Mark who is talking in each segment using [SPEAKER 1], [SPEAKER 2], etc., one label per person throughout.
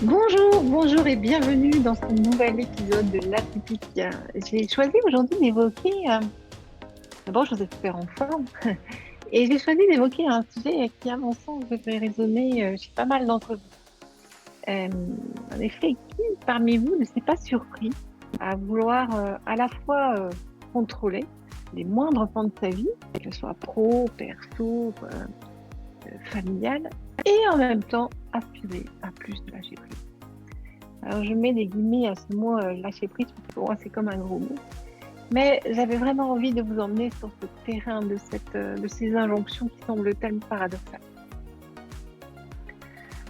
[SPEAKER 1] Bonjour, bonjour et bienvenue dans ce nouvel épisode de l'Atypique. J'ai choisi aujourd'hui d'évoquer, d'abord je vous espère en forme, et j'ai choisi d'évoquer un sujet qui, à mon sens, devrait résonner chez pas mal d'entre vous. Euh, En effet, qui parmi vous ne s'est pas surpris à vouloir à la fois contrôler les moindres pans de sa vie, que ce soit pro, perso, familial, et en même temps aspirer à plus de lâcher prise. Alors, je mets des guillemets à ce mot lâcher prise, parce que pour moi, c'est comme un gros mot. Mais j'avais vraiment envie de vous emmener sur ce terrain de ces injonctions qui semblent tellement paradoxales.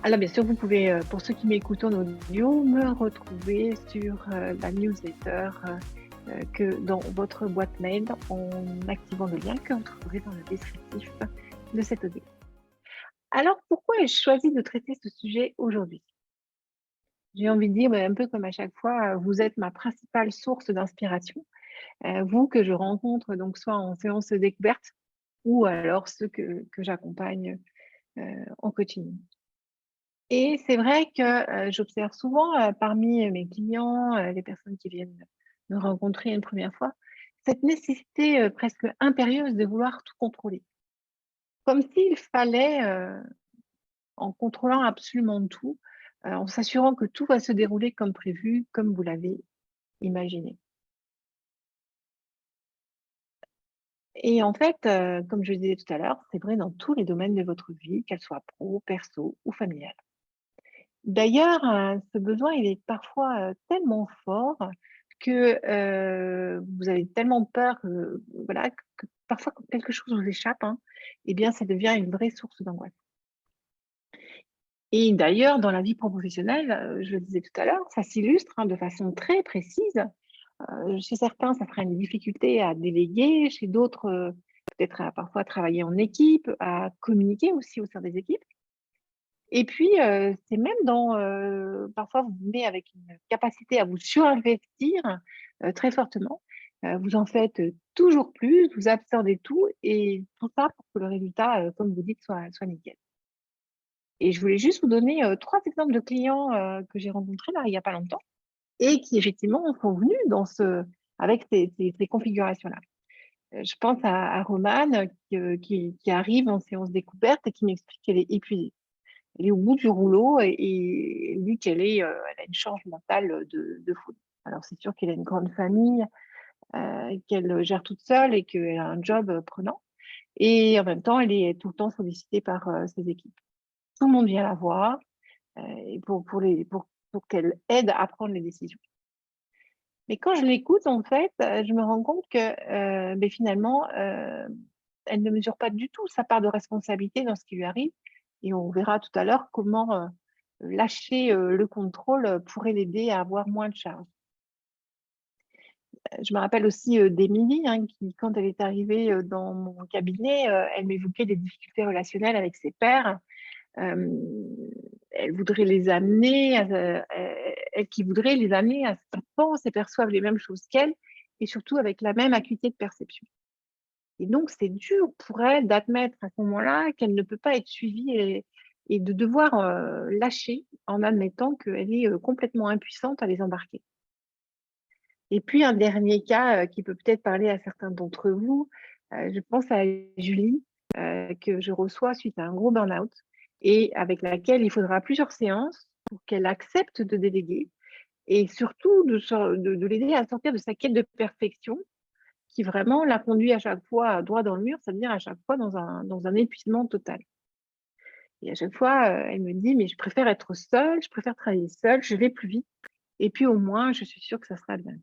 [SPEAKER 1] Alors, bien sûr, vous pouvez, pour ceux qui m'écoutent en audio, me retrouver sur la newsletter que dans votre boîte mail en activant le lien que vous trouverez dans le descriptif de cet audio. Alors, pourquoi ai-je choisi de traiter ce sujet aujourd'hui? J'ai envie de dire, un peu comme à chaque fois, vous êtes ma principale source d'inspiration. Vous que je rencontre donc soit en séance de découverte ou alors ceux que j'accompagne en coaching. Et c'est vrai que j'observe souvent parmi mes clients, les personnes qui viennent me rencontrer une première fois, cette nécessité presque impérieuse de vouloir tout contrôler. Comme s'il fallait, en contrôlant absolument tout, en s'assurant que tout va se dérouler comme prévu, comme vous l'avez imaginé. Et en fait, comme je le disais tout à l'heure, c'est vrai dans tous les domaines de votre vie, qu'elle soit pro, perso ou familiale. D'ailleurs, ce besoin, il est parfois, tellement fort que, vous avez tellement peur que, voilà, que parfois quand quelque chose vous échappe, hein, et bien ça devient une vraie source d'angoisse. Et d'ailleurs, dans la vie professionnelle, je le disais tout à l'heure, ça s'illustre, hein, de façon très précise. Chez certains, ça sera une difficulté à déléguer, chez d'autres, peut-être à parfois travailler en équipe, à communiquer aussi au sein des équipes. Et puis, c'est même dans, parfois vous venez avec une capacité à vous surinvestir, très fortement. Vous en faites, toujours plus, vous absorbez tout et tout ça pour que le résultat, comme vous dites, soit nickel. Et je voulais juste vous donner, 3 exemples de clients, que j'ai rencontrés là, il y a pas longtemps et qui effectivement sont venus dans avec ces configurations-là. Je pense à Romane qui arrive en séance découverte et qui m'explique qu'elle est épuisée. Elle est au bout du rouleau et elle dit elle a une charge mentale de fou. Alors c'est sûr qu'elle a une grande famille, qu'elle gère toute seule et qu'elle a un job, prenant et en même temps, elle est tout le temps sollicitée par, ses équipes. Tout le monde vient la voir, et pour qu'elle aide à prendre les décisions. Mais quand je l'écoute, en fait, je me rends compte que, finalement, elle ne mesure pas du tout sa part de responsabilité dans ce qui lui arrive et on verra tout à l'heure comment, lâcher, le contrôle, pourrait l'aider à avoir moins de charge. Je me rappelle aussi, d'Émilie, hein, qui quand elle est arrivée, dans mon cabinet, elle m'évoquait des difficultés relationnelles avec ses pairs. Hem, Elle voudrait les amener à elle qui voudrait les amener à ce qu'ils pensent et perçoivent les mêmes choses qu'elle et surtout avec la même acuité de perception. Et donc c'est dur pour elle d'admettre à ce moment-là qu'elle ne peut pas être suivie et de devoir, lâcher en admettant qu'elle est, complètement impuissante à les embarquer. Et puis un dernier cas, qui peut peut-être parler à certains d'entre vous, je pense à Julie, que je reçois suite à un gros burn-out et avec laquelle il faudra plusieurs séances pour qu'elle accepte de déléguer et surtout de l'aider à sortir de sa quête de perfection qui vraiment la conduit à chaque fois droit dans le mur, c'est-à-dire à chaque fois dans un épuisement total. Et à chaque fois, elle me dit: «Mais je préfère être seule, je préfère travailler seule, je vais plus vite et puis au moins je suis sûre que ça sera bien».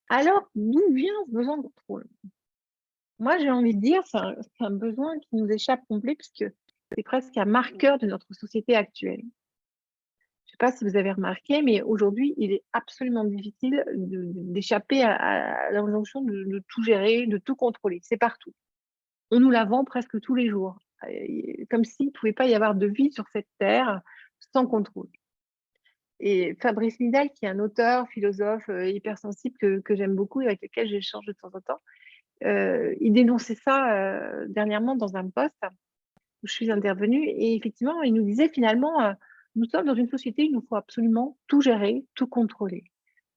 [SPEAKER 1] Alors, d'où vient ce besoin de contrôle? Moi, j'ai envie de dire, c'est un besoin qui nous échappe complet puisque c'est presque un marqueur de notre société actuelle. Je ne sais pas si vous avez remarqué, mais aujourd'hui, il est absolument difficile d'échapper à l'injonction de tout gérer, de tout contrôler. C'est partout. On nous la vend presque tous les jours, comme s'il ne pouvait pas y avoir de vie sur cette terre sans contrôle. Et Fabrice Midal, qui est un auteur, philosophe, hypersensible que j'aime beaucoup et avec lequel j'échange de temps en temps, il dénonçait ça, dernièrement dans un post où je suis intervenue et effectivement, il nous disait finalement, Nous sommes dans une société où il nous faut absolument tout gérer, tout contrôler.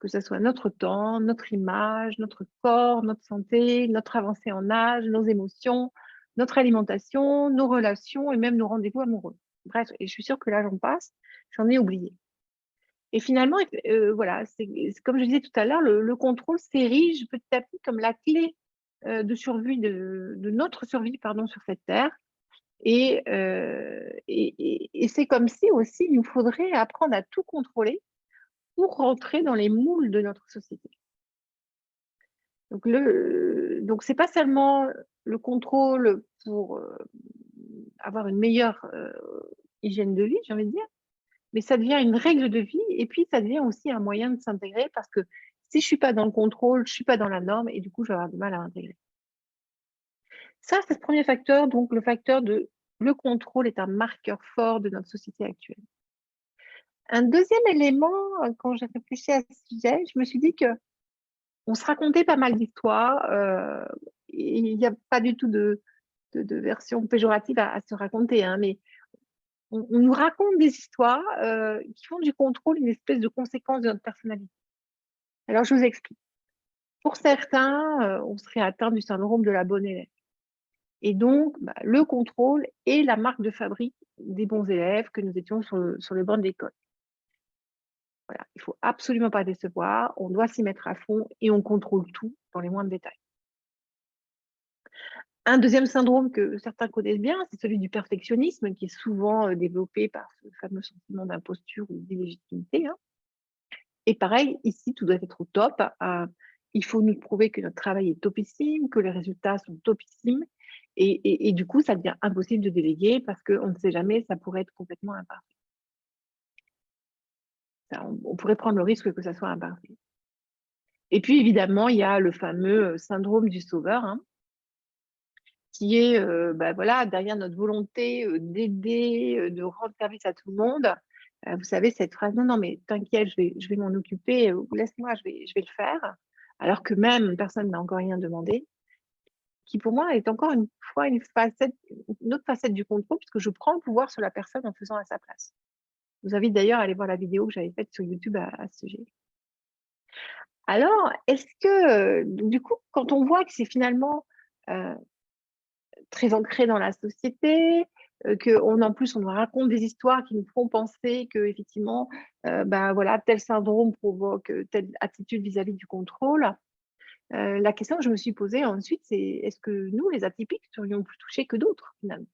[SPEAKER 1] Que ce soit notre temps, notre image, notre corps, notre santé, notre avancée en âge, nos émotions, notre alimentation, nos relations et même nos rendez-vous amoureux. Bref, et je suis sûre que là, j'en passe, j'en ai oublié. Et finalement, voilà, c'est comme je disais tout à l'heure, le contrôle s'érige petit à petit comme la clé de survie de notre survie, pardon, sur cette terre. Et c'est comme si aussi il nous faudrait apprendre à tout contrôler pour rentrer dans les moules de notre société. Donc c'est pas seulement le contrôle pour avoir une meilleure hygiène de vie, j'ai envie de dire, mais ça devient une règle de vie et puis ça devient aussi un moyen de s'intégrer parce que si je suis pas dans le contrôle, je suis pas dans la norme et du coup, je vais avoir du mal à intégrer. Ça, c'est le premier facteur, donc le facteur de le contrôle est un marqueur fort de notre société actuelle. Un deuxième élément, quand j'ai réfléchi à ce sujet, je me suis dit que on se racontait pas mal d'histoires, et il n'y a pas du tout de version péjorative à se raconter, hein, mais on nous raconte des histoires qui font du contrôle une espèce de conséquence de notre personnalité. Alors, je vous explique. Pour certains, on serait atteint du syndrome de la bonne élève. Et donc, le contrôle est la marque de fabrique des bons élèves que nous étions sur le banc de l'école. Voilà, il ne faut absolument pas décevoir, on doit s'y mettre à fond et on contrôle tout dans les moindres détails. Un deuxième syndrome que certains connaissent bien, c'est celui du perfectionnisme qui est souvent développé par ce fameux sentiment d'imposture ou d'illégitimité, hein. Et pareil, ici, tout doit être au top. Il faut nous prouver que notre travail est topissime, que les résultats sont topissimes. Et du coup, ça devient impossible de déléguer parce qu'on ne sait jamais, ça pourrait être complètement imparfait. On pourrait prendre le risque que ça soit imparfait. Et puis, évidemment, il y a le fameux syndrome du sauveur, hein, qui est voilà, derrière notre volonté d'aider, de rendre service à tout le monde. Vous savez, cette phrase, non, non, mais t'inquiète, je vais m'en occuper, laisse-moi, je vais le faire, alors que même personne n'a encore rien demandé, qui pour moi est encore une fois une autre facette du contrôle, puisque je prends le pouvoir sur la personne en faisant à sa place. Je vous invite d'ailleurs à aller voir la vidéo que j'avais faite sur YouTube à ce sujet. Alors, est-ce que, du coup, quand on voit que c'est finalement très ancré dans la société, en plus, on nous raconte des histoires qui nous font penser qu'effectivement, voilà, tel syndrome provoque telle attitude vis-à-vis du contrôle. La question que je me suis posée ensuite, c'est est-ce que nous, les atypiques, serions plus touchés que d'autres, finalement?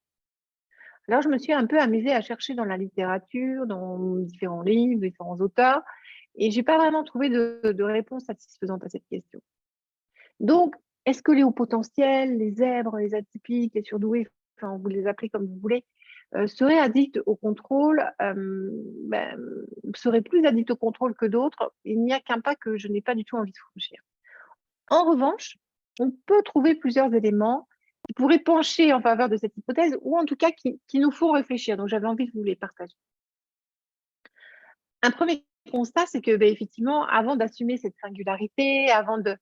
[SPEAKER 1] Alors, je me suis un peu amusée à chercher dans la littérature, dans différents livres, différents auteurs, et j'ai pas vraiment trouvé de réponse satisfaisante à cette question. Donc, est-ce que les hauts potentiels, les zèbres, les atypiques, les surdoués, enfin, vous les appelez comme vous voulez, seraient addicts au contrôle, seraient plus addicts au contrôle que d'autres? Il n'y a qu'un pas que je n'ai pas du tout envie de franchir. En revanche, on peut trouver plusieurs éléments qui pourraient pencher en faveur de cette hypothèse, ou en tout cas qui nous font réfléchir. Donc, j'avais envie de vous les partager. Un premier constat, c'est que, effectivement, avant d'assumer cette singularité, avant de,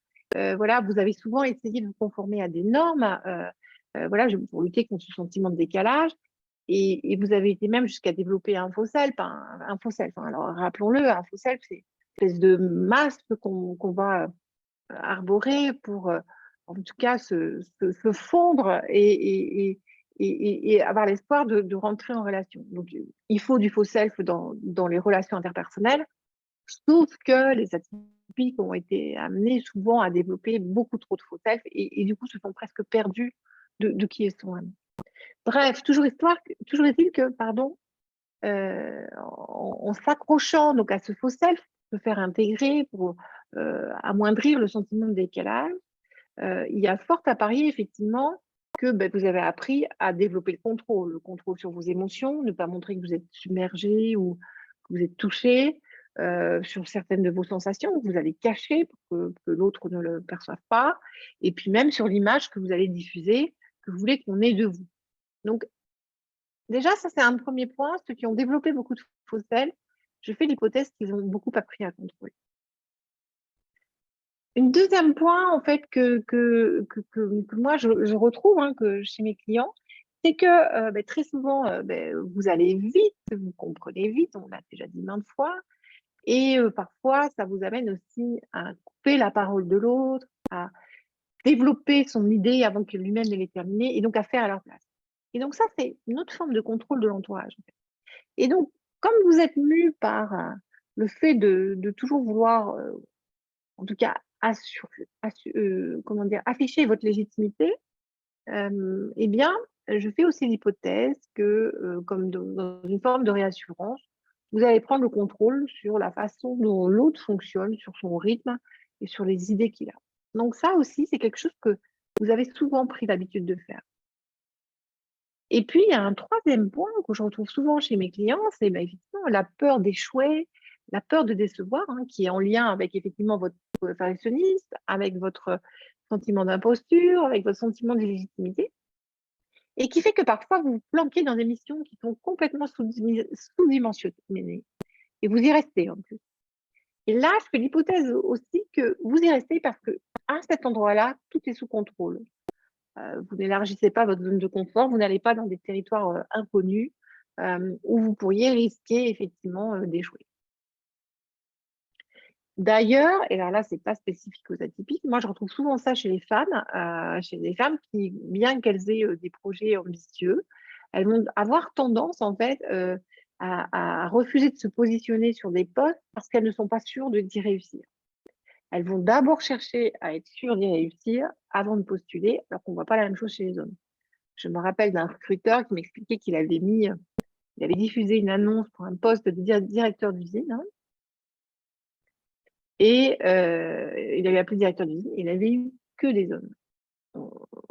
[SPEAKER 1] voilà, vous avez souvent essayé de vous conformer à des normes, voilà, pour lutter contre ce sentiment de décalage, et vous avez été même jusqu'à développer un faux self, alors rappelons-le, un faux self, c'est une espèce de masque qu'on va arborer pour, en tout cas, se fondre et avoir l'espoir de rentrer en relation. Donc, il faut du faux self dans les relations interpersonnelles, sauf que les atypiques ont été amenés souvent à développer beaucoup trop de faux self et du coup se sont presque perdus de qui ils sont vraiment. Bref, toujours est-il que, pardon, en s'accrochant donc à ce faux self, se faire intégrer pour amoindrir le sentiment de décalage, il y a fort à parier effectivement que vous avez appris à développer le contrôle sur vos émotions, ne pas montrer que vous êtes submergé ou que vous êtes touché, sur certaines de vos sensations, que vous allez cacher pour que l'autre ne le perçoive pas, et puis même sur l'image que vous allez diffuser, que vous voulez qu'on ait de vous. Donc déjà, ça c'est un premier point, ceux qui ont développé beaucoup de faux self, je fais l'hypothèse qu'ils ont beaucoup appris à contrôler. Une deuxième point en fait que moi je retrouve, hein, chez mes clients, c'est que très souvent, vous allez vite, vous comprenez vite, on l'a déjà dit maintes fois, et parfois, ça vous amène aussi à couper la parole de l'autre, à développer son idée avant que lui-même ne l'ait terminée, et donc à faire à leur place. Et donc ça, c'est une autre forme de contrôle de l'entourage, en fait. Et donc, comme vous êtes mu par le fait de toujours vouloir, en tout cas, comment dire, afficher votre légitimité, eh bien, je fais aussi l'hypothèse que, comme dans une forme de réassurance, vous allez prendre le contrôle sur la façon dont l'autre fonctionne, sur son rythme et sur les idées qu'il a. Donc ça aussi, c'est quelque chose que vous avez souvent pris l'habitude de faire. Et puis, il y a un troisième point que je retrouve souvent chez mes clients, c'est effectivement la peur d'échouer, la peur de décevoir, hein, qui est en lien avec effectivement votre perfectionniste, avec votre sentiment d'imposture, avec votre sentiment d'illégitimité, et qui fait que parfois vous vous planquez dans des missions qui sont complètement sous-dimensionnées, et vous y restez en plus. Et là, je fais l'hypothèse aussi que vous y restez parce que à cet endroit-là, tout est sous contrôle. Vous n'élargissez pas votre zone de confort, vous n'allez pas dans des territoires inconnus où vous pourriez risquer effectivement d'échouer. D'ailleurs, et alors là, c'est pas spécifique aux atypiques, moi je retrouve souvent ça chez les femmes qui, bien qu'elles aient des projets ambitieux, elles vont avoir tendance en fait à refuser de se positionner sur des postes parce qu'elles ne sont pas sûres d'y réussir. Elles vont d'abord chercher à être sûres d'y réussir avant de postuler, alors qu'on ne voit pas la même chose chez les hommes. Je me rappelle d'un recruteur qui m'expliquait qu'il avait diffusé une annonce pour un poste de directeur d'usine, hein, et il avait appelé directeur d'usine, et il n'avait eu que des hommes.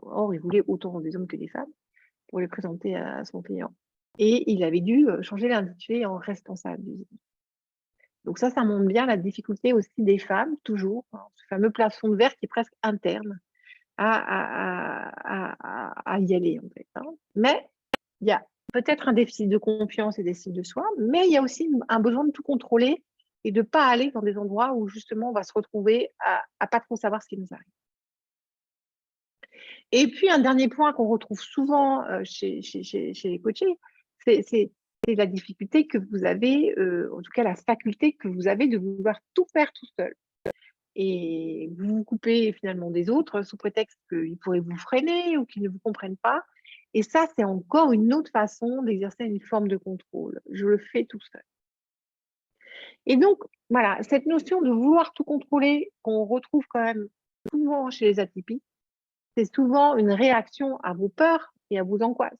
[SPEAKER 1] Or, il voulait autant des hommes que des femmes pour les présenter à son client. Et il avait dû changer l'intitulé en responsable d'usine. Donc ça montre bien la difficulté aussi des femmes, toujours, hein, ce fameux plafond de verre qui est presque interne à y aller, en fait, hein. Mais il y a peut-être un déficit de confiance et d'estime de soi, mais il y a aussi un besoin de tout contrôler et de ne pas aller dans des endroits où justement on va se retrouver à pas trop savoir ce qui nous arrive. Et puis un dernier point qu'on retrouve souvent chez les coachés, c'est la difficulté que vous avez, en tout cas la faculté que vous avez de vouloir tout faire tout seul. Et vous vous coupez finalement des autres sous prétexte qu'ils pourraient vous freiner ou qu'ils ne vous comprennent pas. Et ça, c'est encore une autre façon d'exercer une forme de contrôle. Je le fais tout seul. Et donc, voilà, cette notion de vouloir tout contrôler, qu'on retrouve quand même souvent chez les atypiques, c'est souvent une réaction à vos peurs et à vos angoisses.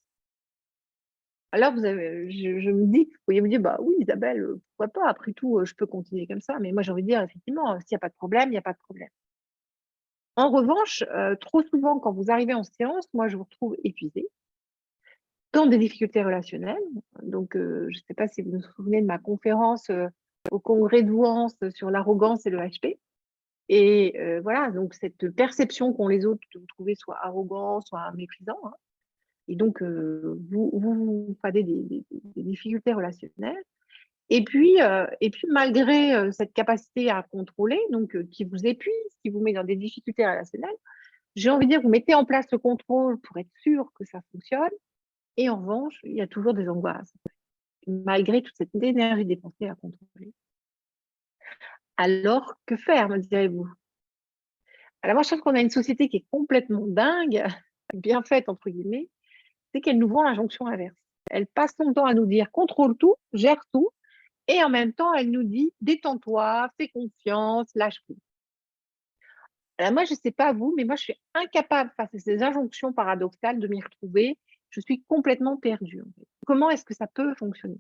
[SPEAKER 1] Alors, je me dis, vous pourriez me dire, bah oui, Isabelle, pourquoi pas, après tout, je peux continuer comme ça. Mais moi, j'ai envie de dire, effectivement, s'il n'y a pas de problème, il n'y a pas de problème. En revanche, trop souvent, quand vous arrivez en séance, moi, je vous retrouve épuisée, dans des difficultés relationnelles. Donc, je ne sais pas si vous vous souvenez de ma conférence au congrès de Douance sur l'arrogance et le HP. Et voilà, donc cette perception qu'ont les autres de vous trouver soit arrogant, soit méprisant, hein. Et donc, vous avez des difficultés relationnelles. Et puis malgré cette capacité à contrôler, donc qui vous épuise, qui vous met dans des difficultés relationnelles, j'ai envie de dire, vous mettez en place le contrôle pour être sûr que ça fonctionne. Et en revanche, il y a toujours des angoisses, malgré toute cette énergie dépensée à contrôler. Alors, que faire, me direz-vous? Alors moi, je trouve qu'on a une société qui est complètement dingue, bien faite, entre guillemets, c'est qu'elle nous vend l'injonction inverse. Elle passe son temps à nous dire contrôle tout, gère tout, et en même temps, elle nous dit détends-toi, fais confiance, lâche tout. Alors moi, je ne sais pas vous, mais moi, je suis incapable face à ces injonctions paradoxales de m'y retrouver. Je suis complètement perdue, en fait. Comment est-ce que ça peut fonctionner?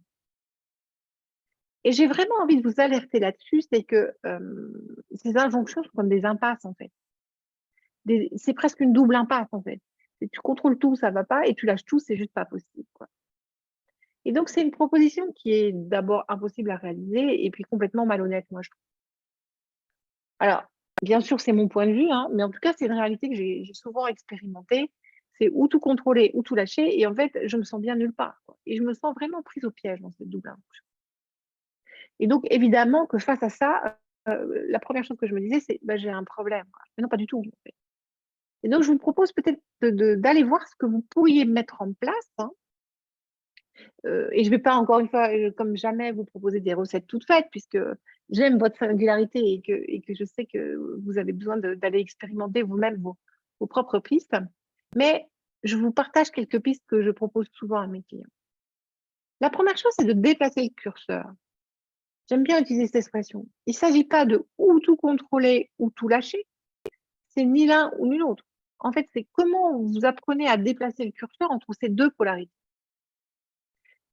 [SPEAKER 1] Et j'ai vraiment envie de vous alerter là-dessus, c'est que ces injonctions sont comme des impasses, en fait. C'est presque une double impasse, en fait. Tu contrôles tout, ça ne va pas, et tu lâches tout, c'est juste pas possible, quoi. Et donc, c'est une proposition qui est d'abord impossible à réaliser et puis complètement malhonnête, moi, je trouve. Alors, bien sûr, c'est mon point de vue, hein, mais en tout cas, c'est une réalité que j'ai souvent expérimentée. C'est ou tout contrôler ou tout lâcher. Et en fait, je me sens bien nulle part, quoi. Et je me sens vraiment prise au piège dans cette double injonction. Et donc, évidemment que face à ça, la première chose que je me disais, c'est bah, j'ai un problème, quoi. Mais non, pas du tout, en fait. Et donc, je vous propose peut-être d'aller voir ce que vous pourriez mettre en place, hein. Et je ne vais pas, encore une fois, comme jamais, vous proposer des recettes toutes faites, puisque j'aime votre singularité et que je sais que vous avez besoin d'aller expérimenter vous-même vos propres pistes. Mais je vous partage quelques pistes que je propose souvent à mes clients. La première chose, c'est de déplacer le curseur. J'aime bien utiliser cette expression. Il ne s'agit pas de ou tout contrôler ou tout lâcher. C'est ni l'un ou ni l'autre. En fait, c'est comment vous apprenez à déplacer le curseur entre ces deux polarités.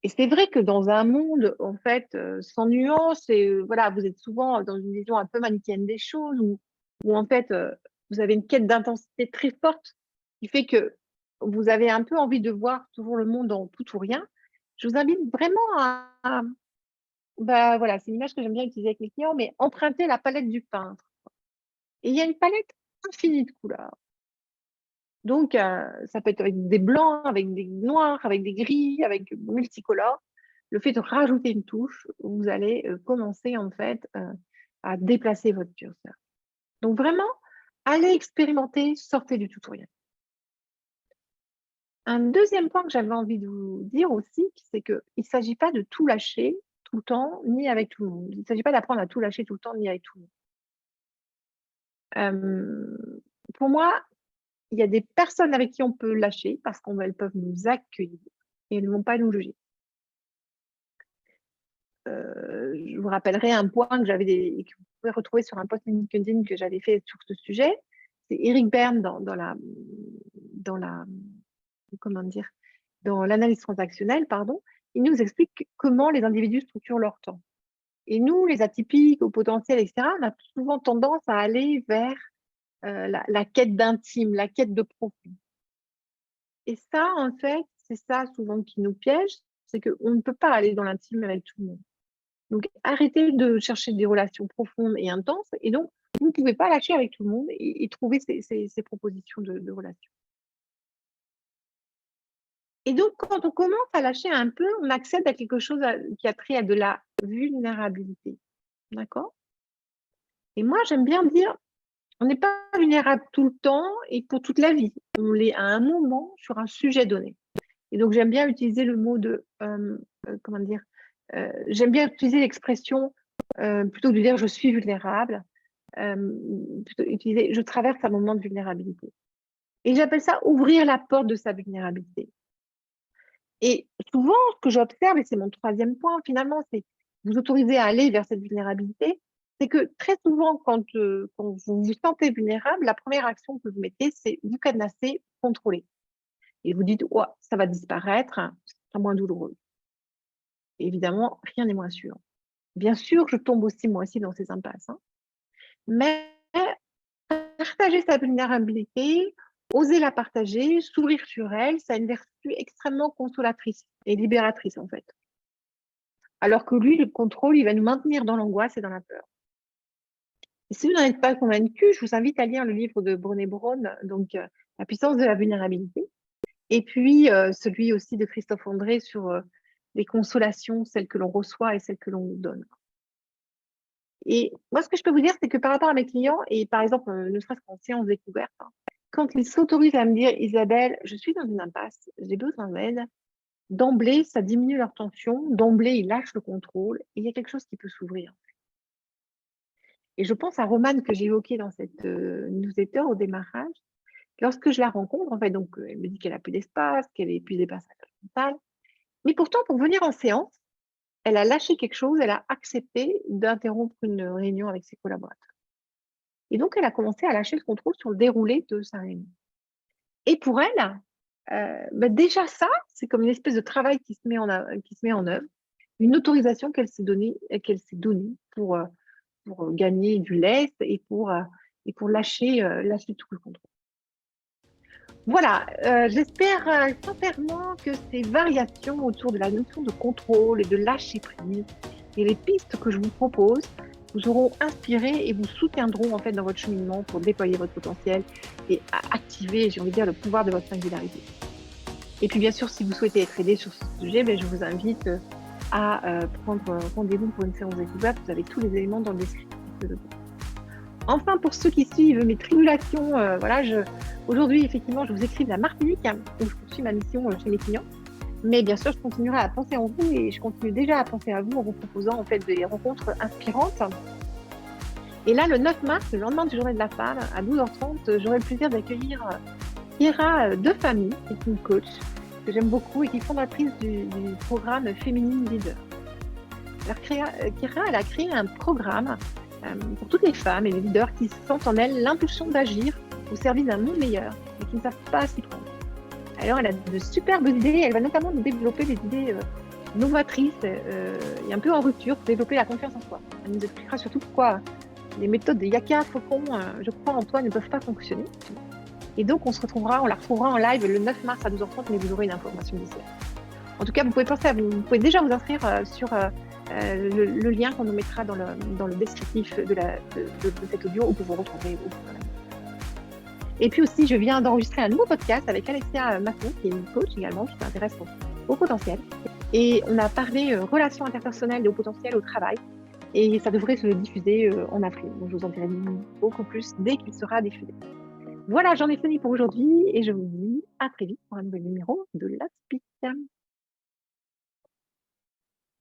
[SPEAKER 1] Et c'est vrai que dans un monde, en fait, sans nuance, et voilà, vous êtes souvent dans une vision un peu manichéenne des choses, où en fait, vous avez une quête d'intensité très forte, qui fait que vous avez un peu envie de voir toujours le monde en tout ou rien. Je vous invite vraiment bah voilà, c'est une image que j'aime bien utiliser avec mes clients, mais emprunter la palette du peintre. Et il y a une palette infinie de couleurs. Donc, ça peut être avec des blancs, avec des noirs, avec des gris, avec multicolores. Le fait de rajouter une touche, vous allez commencer en fait à déplacer votre curseur. Donc vraiment, allez expérimenter, sortez du tout ou rien. Un deuxième point que j'avais envie de vous dire aussi, c'est qu'il ne s'agit pas de tout lâcher tout le temps, ni avec tout le monde. Il ne s'agit pas d'apprendre à tout lâcher tout le temps, ni avec tout le monde. Pour moi, il y a des personnes avec qui on peut lâcher parce qu'elles peuvent nous accueillir et elles ne vont pas nous juger. Je vous rappellerai un point que vous pouvez retrouver sur un post LinkedIn que j'avais fait sur ce sujet. C'est Eric Berne dans l'analyse transactionnelle, pardon. Il nous explique comment les individus structurent leur temps. Et nous, les atypiques, au potentiel, etc., on a souvent tendance à aller vers la quête d'intime, la quête de profond. Et ça, en fait, c'est ça souvent qui nous piège, c'est qu'on ne peut pas aller dans l'intime avec tout le monde. Donc, arrêtez de chercher des relations profondes et intenses. Et donc, vous ne pouvez pas lâcher avec tout le monde et trouver ces propositions de relations. Et donc, quand on commence à lâcher un peu, on accède à quelque chose qui a trait à de la vulnérabilité. D'accord? Et moi, j'aime bien dire, on n'est pas vulnérable tout le temps et pour toute la vie. On l'est à un moment sur un sujet donné. Et donc, j'aime bien utiliser le mot de, comment dire, j'aime bien utiliser l'expression, plutôt que de dire je suis vulnérable, plutôt utiliser je traverse un moment de vulnérabilité. Et j'appelle ça ouvrir la porte de sa vulnérabilité. Et souvent, ce que j'observe, et c'est mon troisième point finalement, c'est vous autoriser à aller vers cette vulnérabilité, c'est que très souvent, quand vous vous sentez vulnérable, la première action que vous mettez, c'est vous cadenasser, contrôler. Et vous dites, oh, ça va disparaître, ce sera moins douloureux. Et évidemment, rien n'est moins sûr. Bien sûr, je tombe aussi, moi aussi, dans ces impasses. Hein. Mais partager sa vulnérabilité, oser la partager, s'ouvrir sur elle, ça a une vertu extrêmement consolatrice et libératrice, en fait. Alors que lui, le contrôle, il va nous maintenir dans l'angoisse et dans la peur. Et si vous n'en êtes pas convaincu, je vous invite à lire le livre de Brené Brown, donc La puissance de la vulnérabilité. Et puis, celui aussi de Christophe André sur les consolations, celles que l'on reçoit et celles que l'on nous donne. Et moi, ce que je peux vous dire, c'est que par rapport à mes clients, et par exemple, ne serait-ce qu'en séance découverte, hein, quand ils s'autorisent à me dire, Isabelle, je suis dans une impasse, j'ai besoin d'aide, d'emblée, ça diminue leur tension, d'emblée, ils lâchent le contrôle, et il y a quelque chose qui peut s'ouvrir. Et je pense à Romane que j'ai évoquée dans cette newsletter au démarrage. Lorsque je la rencontre, en fait, donc, elle me dit qu'elle a plus d'espace, qu'elle est épuisée par sa charge mentale. Mais pourtant, pour venir en séance, elle a lâché quelque chose, elle a accepté d'interrompre une réunion avec ses collaborateurs. Et donc, elle a commencé à lâcher le contrôle sur le déroulé de sa réunion. Et pour elle, déjà ça, c'est comme une espèce de travail qui se met en œuvre, une autorisation qu'elle s'est donnée pour gagner du lest et pour lâcher tout le contrôle. Voilà, j'espère sincèrement que ces variations autour de la notion de contrôle et de lâcher prise et les pistes que je vous propose vous auront inspiré et vous soutiendront en fait dans votre cheminement pour déployer votre potentiel et activer, j'ai envie de dire, le pouvoir de votre singularité. Et puis bien sûr, si vous souhaitez être aidé sur ce sujet, je vous invite à prendre rendez-vous pour une séance découverte. Vous avez tous les éléments dans le descriptif de Enfin, pour ceux qui suivent mes tribulations, voilà, aujourd'hui, effectivement, je vous écris de la Martinique, hein, où je poursuis ma mission chez mes clients. Mais bien sûr, je continuerai à penser en vous et je continue déjà à penser à vous en vous proposant en fait des rencontres inspirantes. Et là, le 9 mars, le lendemain du Journée de la Femme, à 12h30, j'aurai le plaisir d'accueillir Kira de Famille, qui est une coach que j'aime beaucoup et qui est fondatrice du programme Féminine Leader. Alors, Kira, elle a créé un programme pour toutes les femmes et les leaders qui sentent en elles l'impulsion d'agir au service d'un monde meilleur, mais qui ne savent pas s'y prendre. Alors, elle a de superbes idées. Elle va notamment nous développer des idées novatrices et un peu en rupture pour développer la confiance en soi. Elle nous expliquera surtout pourquoi les méthodes de Yaka, Faucon, je crois en toi, ne peuvent pas fonctionner. Et donc, on la retrouvera en live le 9 mars à 12h30, mais vous aurez une information d'ici là. En tout cas, vous pouvez déjà vous inscrire sur le lien qu'on nous mettra dans le descriptif de cet audio, où vous vous retrouverez. Et puis aussi, je viens d'enregistrer un nouveau podcast avec Alexia Masson, qui est une coach également, qui s'intéresse au potentiel. Et on a parlé relations interpersonnelles et au potentiel au travail. Et ça devrait se diffuser en avril. Donc, je vous en dirai beaucoup plus dès qu'il sera diffusé. Voilà, j'en ai fini pour aujourd'hui et je vous dis à très vite pour un nouvel numéro de La Speak.